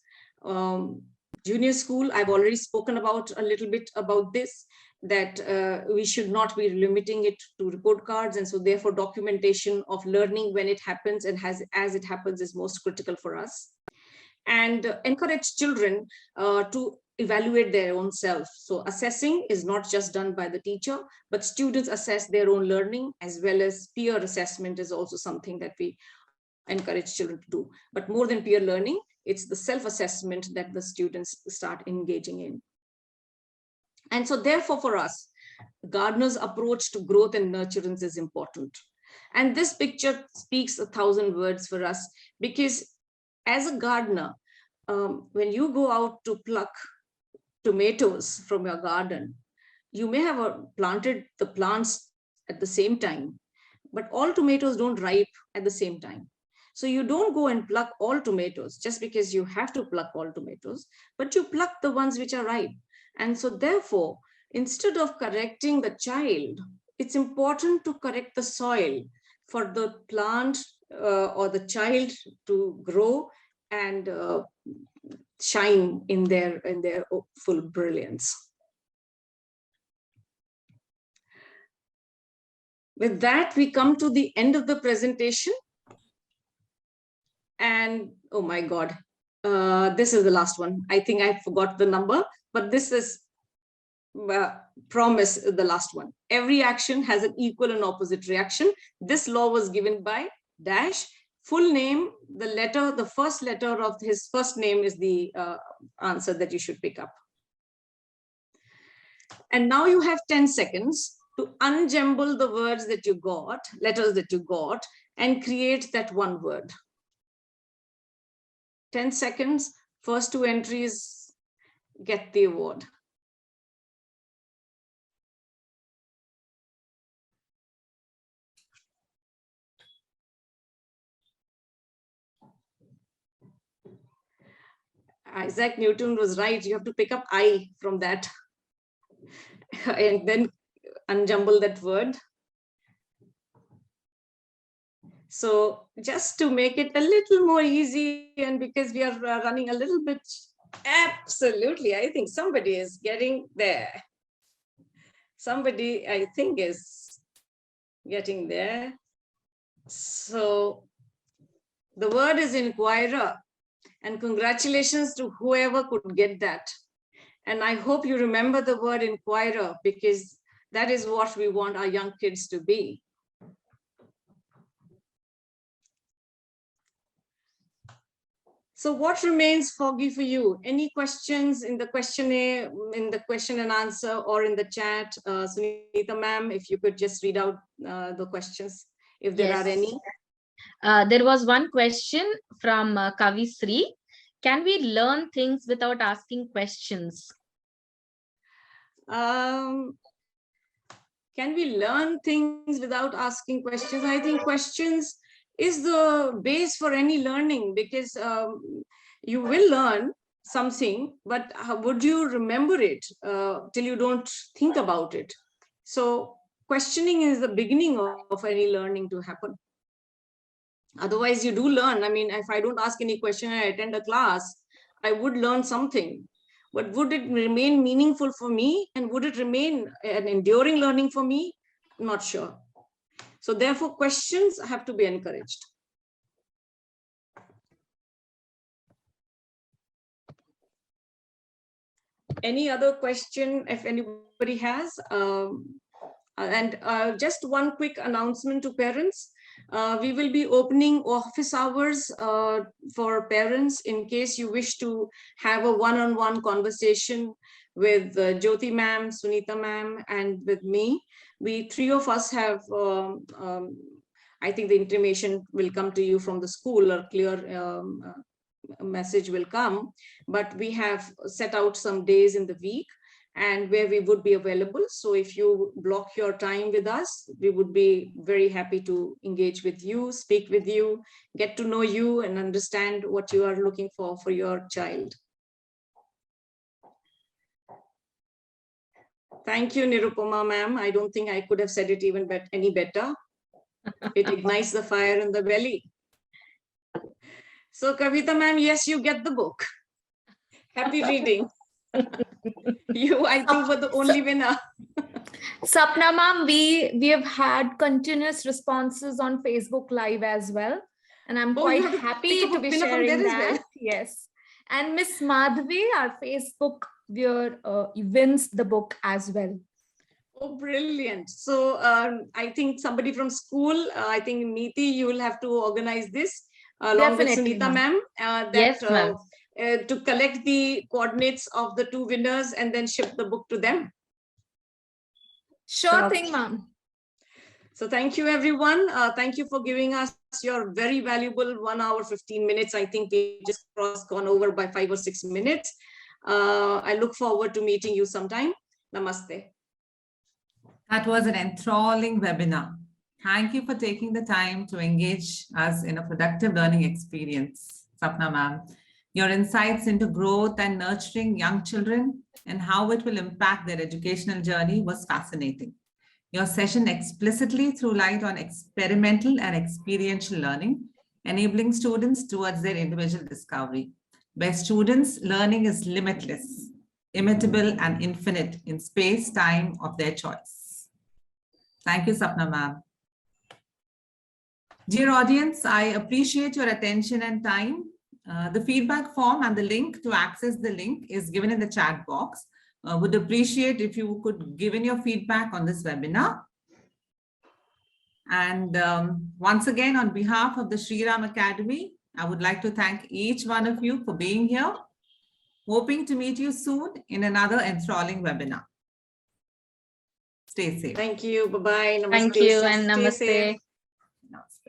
Speaker 3: Junior school, I've already spoken about a little bit about this, that we should not be limiting it to report cards. And so therefore documentation of learning when it happens and as it happens is most critical for us. And encourage children to evaluate their own self. So assessing is not just done by the teacher, but students assess their own learning, as well as peer assessment is also something that we encourage children to do. But more than peer learning, it's the self-assessment that the students start engaging in. And so therefore for us, Gardner's approach to growth and nurturance is important. And this picture speaks 1,000 words for us, because as a gardener, when you go out to pluck tomatoes from your garden, you may have planted the plants at the same time, but all tomatoes don't ripe at the same time. So you don't go and pluck all tomatoes just because you have to pluck all tomatoes, but you pluck the ones which are ripe. And so therefore, instead of correcting the child, it's important to correct the soil for the plant or the child to grow and shine in their full brilliance. With that, we come to the end of the presentation. And oh my God, this is the last one. I think I forgot the number, but this is promise the last one. Every action has an equal and opposite reaction. This law was given by Dash. Full name, the first letter of his first name is the answer that you should pick up. And now you have 10 seconds to unjumble the words that you got, letters that you got, and create that one word. 10 seconds, first 2 entries get the award. Isaac Newton was right. You have to pick up I from that and then unjumble that word. So just to make it a little more easy, and because we are running a little bit Absolutely. I think somebody is getting there. Somebody, I think, is getting there. So the word is inquirer, and congratulations to whoever could get that. And I hope you remember the word inquirer, because that is what we want our young kids to be. So what remains foggy for you? Any questions in the questionnaire, in the question and answer, or in the chat? Sunita ma'am, if you could just read out the questions, if there are any.
Speaker 4: There was one question from Kavi Sri. Can we learn things without asking questions?
Speaker 3: Can we learn things without asking questions? I think questions is the base for any learning, because you will learn something, but would you remember it till you don't think about it? So questioning is the beginning of any learning to happen. Otherwise you do learn. I mean, if I don't ask any question and I attend a class, I would learn something. But would it remain meaningful for me? And would it remain an enduring learning for me? I'm not sure. So therefore, questions have to be encouraged. Any other question, if anybody has? Just one quick announcement to parents. We will be opening office hours for parents in case you wish to have a one-on-one conversation with Jyoti ma'am, Sunita ma'am, and with me. We three of us have, I think the information will come to you from the school, or clear message will come, but we have set out some days in the week and where we would be available. So if you block your time with us, we would be very happy to engage with you, speak with you, get to know you, and understand what you are looking for your child. Thank you, Nirupama ma'am. I don't think I could have said it even any better. It ignites the fire in the belly. So Kavita ma'am, yes, you get the book. Happy reading. You, I think, were the only winner.
Speaker 5: Sapna ma'am, we have had continuous responses on Facebook Live as well. And I'm quite happy to be sharing that. Well. Yes. And Miss Madhvi, our Facebook viewer, wins the book as well.
Speaker 3: Oh, brilliant. So I think somebody from school, I think Neeti, you will have to organize this along with Sunita ma'am.
Speaker 4: Yes, ma'am.
Speaker 3: To collect the coordinates of the two winners and then ship the book to them.
Speaker 5: Sure thing, ma'am.
Speaker 3: So thank you, everyone. Thank you for giving us your very valuable 1 hour, 15 minutes. I think we just gone over by 5 or 6 minutes. I look forward to meeting you sometime. Namaste.
Speaker 1: That was an enthralling webinar. Thank you for taking the time to engage us in a productive learning experience, Sapna ma'am. Your insights into growth and nurturing young children and how it will impact their educational journey was fascinating. Your session explicitly threw light on experimental and experiential learning, enabling students towards their individual discovery. By students, learning is limitless, immutable, and infinite in space, time of their choice. Thank you, Sapna ma'am. Dear audience, I appreciate your attention and time. The feedback form and the link to access the link is given in the chat box. Would appreciate if you could give in your feedback on this webinar. And once again, on behalf of the Shri Ram Academy, I would like to thank each one of you for being here. Hoping to meet you soon in another enthralling webinar. Stay safe.
Speaker 3: Thank you. Bye-bye.
Speaker 4: Thank you and namaste.
Speaker 3: Stay safe.
Speaker 1: Namaste.